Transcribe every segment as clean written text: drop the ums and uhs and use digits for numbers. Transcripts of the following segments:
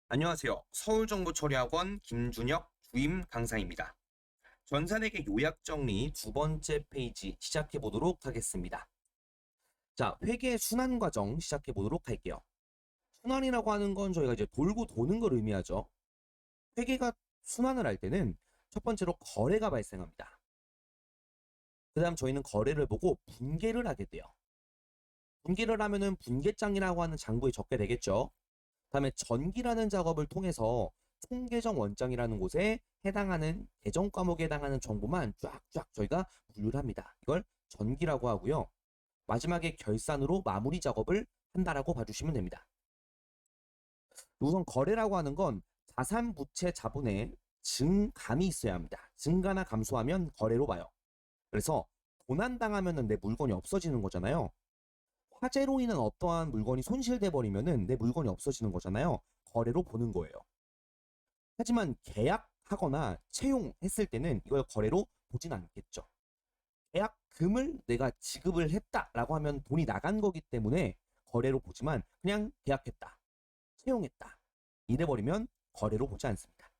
안녕하세요. 서울정보처리학원 김준혁 주임 강사입니다. 전산회계 요약 정리 두 번째 페이지 시작해 보도록 하겠습니다. 자, 회계 순환 과정 시작해 보도록 할게요. 순환이라고 하는 건 저희가 이제 돌고 도는 걸 의미하죠. 회계가 순환을 할 때는 첫 번째로 거래가 발생합니다. 그 다음 저희는 거래를 보고 분계를 하게 돼요. 분계를 하면은 분계장이라고 하는 장부에 적게 되겠죠. 다음에 전기라는 작업을 통해서 총계정 원장이라는 곳에 해당하는 계정 과목에 해당하는 정보만 쫙쫙 저희가 분류를 합니다. 이걸 전기라고 하고요. 마지막에 결산으로 마무리 작업을 한다라고 봐주시면 됩니다. 우선 거래라고 하는 건 자산 부채 자본의 증감이 있어야 합니다. 증가나 감소하면 거래로 봐요. 그래서 도난당하면 내 물건이 없어지는 거잖아요. 화재로 인한 어떠한 물건이 손실돼 버리면은 내 물건이 없어지는 거잖아요. 거래로 보는 거예요. 하지만 계약하거나 채용했을 때는 이걸 거래로 보진 않겠죠. 계약금을 내가 지급을 했다라고 하면 돈이 나간 거기 때문에 거래로 보지만 그냥 계약했다, 채용했다 이래버리면 거래로 보지 않습니다.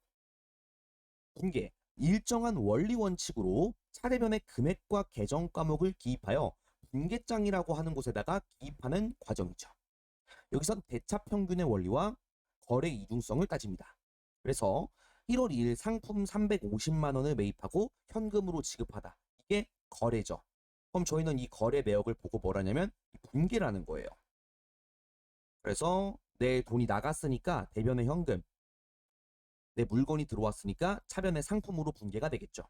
분계, 일정한 원리 원칙으로 차례변의 금액과 계정 과목을 기입하여 분계장이라고 하는 곳에다가 기입하는 과정이죠. 여기선 대차평균의 원리와 거래 이중성을 따집니다. 그래서 1월 2일 상품 350만 원을 매입하고 현금으로 지급하다. 이게 거래죠. 그럼 저희는 이 거래 내역을 보고 뭘 하냐면 분계라는 거예요. 그래서 내 돈이 나갔으니까 대변의 현금, 내 물건이 들어왔으니까 차변의 상품으로 분계가 되겠죠.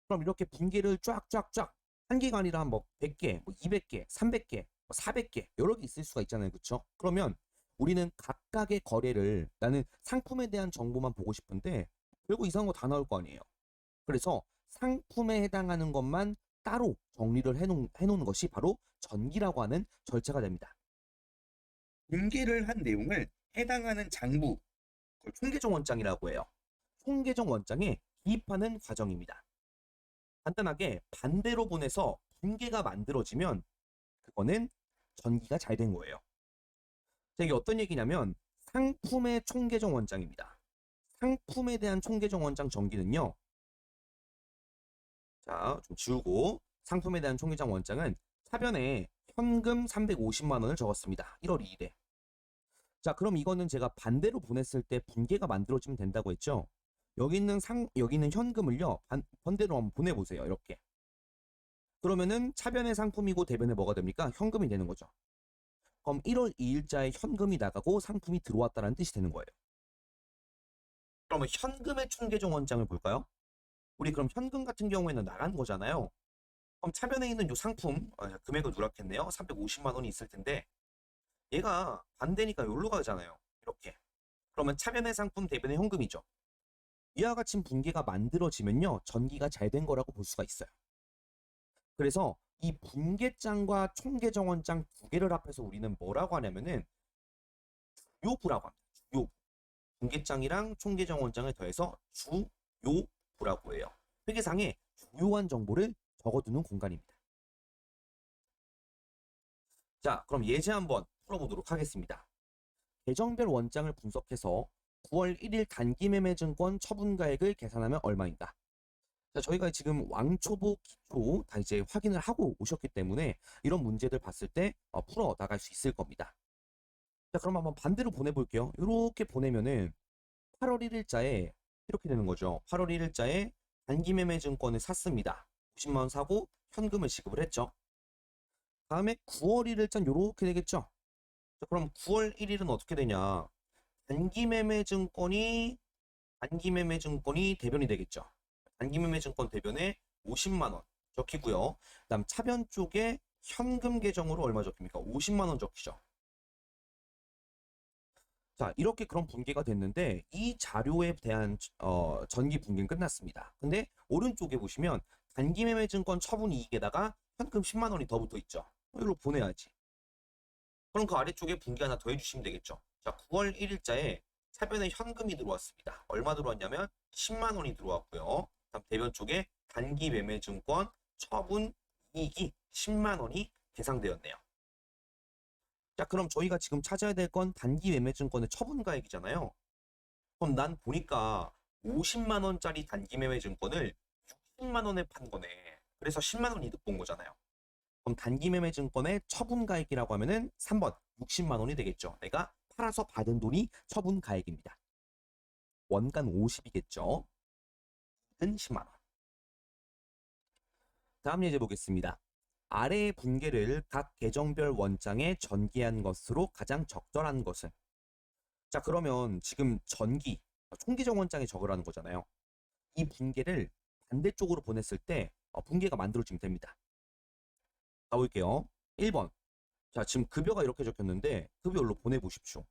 그럼 이렇게 분계를 쫙쫙쫙 한 개가 아니라 뭐 100개, 뭐 200개, 300개, 400개 여러 개 있을 수가 있잖아요. 그렇죠? 그러면 우리는 각각의 거래를 나는 상품에 대한 정보만 보고 싶은데 별거 이상한 거 다 나올 거 아니에요. 그래서 상품에 해당하는 것만 따로 정리를 해놓는 것이 바로 전기라고 하는 절차가 됩니다. 분계를 한 내용을 해당하는 장부, 그걸 총계정 원장이라고 해요. 총계정 원장에 기입하는 과정입니다. 간단하게 반대로 보내서 분계가 만들어지면 그거는 전기가 잘 된 거예요. 자, 이게 어떤 얘기냐면 상품의 총계정 원장입니다. 상품에 대한 총계정 원장 전기는요. 자, 좀 지우고 상품에 대한 총계정 원장은 차변에 현금 350만 원을 적었습니다. 1월 2일에. 자, 그럼 이거는 제가 반대로 보냈을 때 분계가 만들어지면 된다고 했죠. 여기 있는 현금을요. 반대로 한번 보내보세요. 이렇게. 그러면은 차변의 상품이고 대변에 뭐가 됩니까? 현금이 되는 거죠. 그럼 1월 2일자에 현금이 나가고 상품이 들어왔다는 뜻이 되는 거예요. 그러면 현금의 총계정 원장을 볼까요? 우리 그럼 현금 같은 경우에는 나간 거잖아요. 그럼 차변에 있는 이 상품 금액을 누락했네요. 350만 원이 있을 텐데 얘가 반대니까 여기로 가잖아요. 이렇게. 그러면 차변의 상품 대변의 현금이죠. 이와 같이 분계가 만들어지면요. 전기가 잘 된 거라고 볼 수가 있어요. 그래서 이 분계장과 총계정원장 두 개를 합해서 우리는 뭐라고 하냐면은 주요부라고 합니다. 주요. 분계장이랑 총계정원장을 더해서 주요부라고 해요. 회계상에 중요한 정보를 적어두는 공간입니다. 자, 그럼 예제 한번 풀어보도록 하겠습니다. 계정별 원장을 분석해서 9월 1일 단기매매증권 처분가액을 계산하면 얼마인가? 자, 저희가 지금 왕초보, 기초 다 이제 확인을 하고 오셨기 때문에 이런 문제들 봤을 때 풀어 나갈 수 있을 겁니다. 자, 그럼 한번 반대로 보내볼게요. 이렇게 보내면은 8월 1일자에 이렇게 되는 거죠. 8월 1일자에 단기매매증권을 샀습니다. 50만 원 사고 현금을 지급을 했죠. 다음에 9월 1일자는 이렇게 되겠죠. 자, 그럼 9월 1일은 어떻게 되냐? 단기매매증권이 대변이 되겠죠. 단기매매증권 대변에 50만 원 적히고요. 그다음 차변 쪽에 현금 계정으로 얼마 적힙니까? 50만 원 적히죠. 자, 이렇게 그런 분계가 됐는데 이 자료에 대한 전기 분계는 끝났습니다. 근데 오른쪽에 보시면 단기매매증권 처분 이익에다가 현금 10만 원이 더 붙어 있죠. 이걸로 보내야지. 그럼 그 아래쪽에 분계 하나 더 해주시면 되겠죠. 자, 9월 1일자에 차변에 현금이 들어왔습니다. 얼마 들어왔냐면 10만 원이 들어왔고요. 다음 대변 쪽에 단기매매증권 처분 이익이 10만 원이 계상되었네요. 자, 그럼 저희가 지금 찾아야 될 건 단기매매증권의 처분가액이잖아요. 그럼 난 보니까 50만 원짜리 단기 매매 증권을 60만 원에 판 거네. 그래서 10만 원 이득 본 거잖아요. 그럼 단기 매매 증권의 처분 가액이라고 하면은 3번 60만 원이 되겠죠. 내가 팔아서 받은 돈이 처분 가액입니다. 원가는 50이겠죠. 은 10만 원. 다음 예제 보겠습니다. 아래의 분계를 각 계정별 원장에 전기한 것으로 가장 적절한 것은? 자, 그러면 지금 전기, 총계정 원장에 적으라는 거잖아요. 이 분계를 반대쪽으로 보냈을 때 분계가 만들어지면 됩니다. 가볼게요. 1번. 자, 지금 급여가 이렇게 적혔는데 급여로 보내보십시오.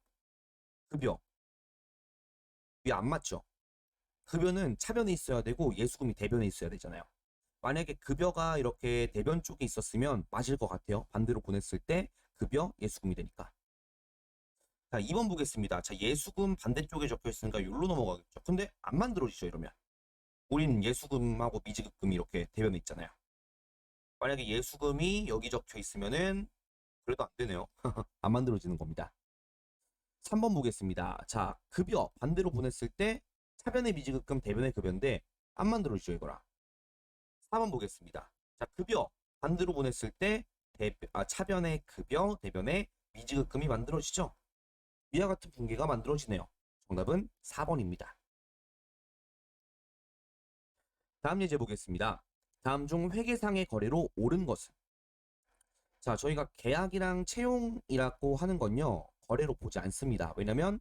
급여. 이게 안 맞죠? 급여는 차변에 있어야 되고 예수금이 대변에 있어야 되잖아요. 만약에 급여가 이렇게 대변 쪽에 있었으면 맞을 것 같아요. 반대로 보냈을 때 급여, 예수금이 되니까. 자, 2번 보겠습니다. 자, 예수금 반대쪽에 적혀 있으니까 여기로 넘어가겠죠. 근데 안 만들어지죠, 이러면. 우리는 예수금하고 미지급금이 이렇게 대변에 있잖아요. 만약에 예수금이 여기 적혀 있으면은 그래도 안 되네요. 안 만들어지는 겁니다. 3번 보겠습니다. 자, 급여 반대로 보냈을 때 차변의 미지급금, 대변의 급여인데 안 만들어지죠, 이거라. 4번 보겠습니다. 자, 급여 반대로 보냈을 때 차변의 급여, 대변의 미지급금이 만들어지죠. 위와 같은 분계가 만들어지네요. 정답은 4번입니다. 다음 예제 보겠습니다. 다음 중 회계상의 거래로 옳은 것은? 자, 저희가 계약이랑 채용이라고 하는 건요, 거래로 보지 않습니다. 왜냐면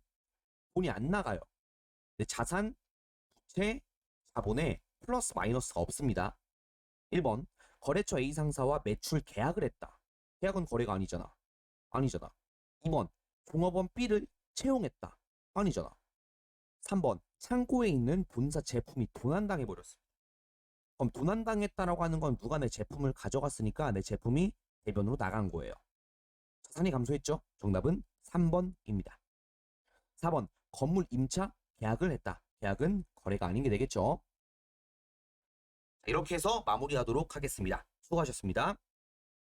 돈이 안 나가요. 근데 자산, 부채, 자본에 플러스 마이너스가 없습니다. 1번, 거래처 A 상사와 매출 계약을 했다. 계약은 거래가 아니잖아. 아니잖아. 2번, 종업원 B를 채용했다. 아니잖아. 3번, 창고에 있는 본사 제품이 도난당해버렸습니다. 그럼 도난당했다라고 하는 건 누가 내 제품을 가져갔으니까 내 제품이 대변으로 나간 거예요. 자산이 감소했죠? 정답은 3번입니다. 4번, 건물 임차 계약을 했다. 계약은 거래가 아닌 게 되겠죠. 이렇게 해서 마무리하도록 하겠습니다. 수고하셨습니다.